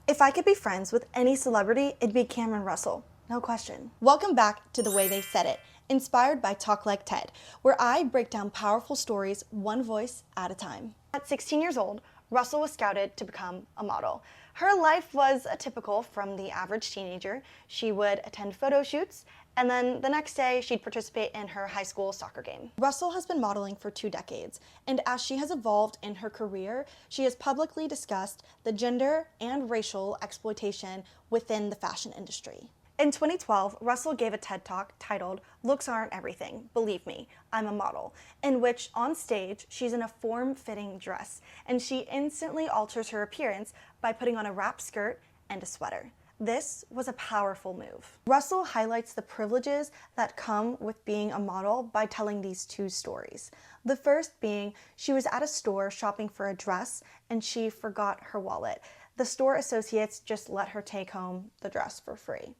If I could be friends with any celebrity, it'd be Cameron Russell. No question. Welcome back to The Way They Said It, inspired by Talk Like TED, where I break down powerful stories one voice at a time. At 16 years old, Russell was scouted to become a model. Her life was atypical from the average teenager. She would attend photo shoots, and then the next day she'd participate in her high school soccer game. Russell has been modeling for 2 decades, and as she has evolved in her career, she has publicly discussed the gender and racial exploitation within the fashion industry. In 2012, Russell gave a TED Talk titled "Looks Aren't Everything, Believe Me, I'm a Model," in which on stage she's in a form-fitting dress, and she instantly alters her appearance by putting on a wrap skirt and a sweater. This was a powerful move. Russell highlights the privileges that come with being a model by telling these 2 stories. The first being she was at a store shopping for a dress and she forgot her wallet. The store associates just let her take home the dress for free.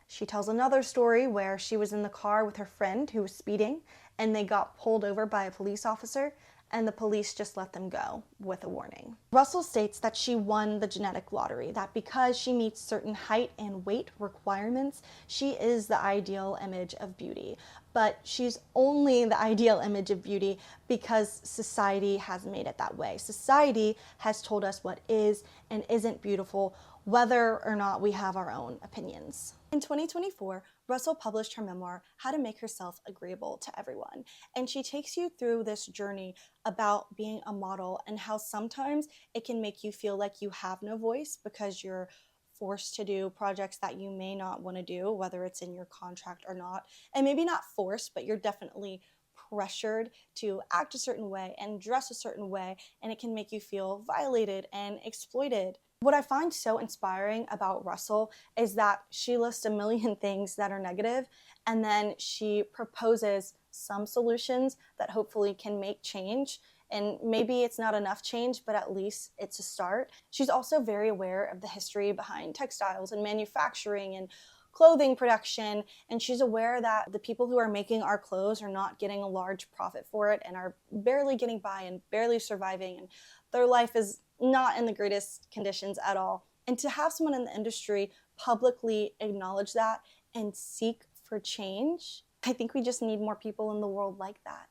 She tells another story where she was in the car with her friend who was speeding and they got pulled over by a police officer and the police just let them go with a warning. Russell states that she won the genetic lottery, that because she meets certain height and weight requirements, she is the ideal image of beauty. But she's only the ideal image of beauty because society has made it that way. Society has told us what is and isn't beautiful, whether or not we have our own opinions. In 2024, Russell published her memoir, How to Make Herself Agreeable to Everyone, and she takes you through this journey about being a model and how sometimes it can make you feel like you have no voice because you're forced to do projects that you may not want to do, whether it's in your contract or not. And maybe not forced, but you're definitely pressured to act a certain way and dress a certain way, and it can make you feel violated and exploited. What I find so inspiring about Russell is that she lists a million things that are negative, and then she proposes some solutions that hopefully can make change. And maybe it's not enough change, but at least it's a start. She's also very aware of the history behind textiles and manufacturing and clothing production, and she's aware that the people who are making our clothes are not getting a large profit for it and are barely getting by and barely surviving, and their life is not in the greatest conditions at all. And to have someone in the industry publicly acknowledge that and seek for change, I think we just need more people in the world like that.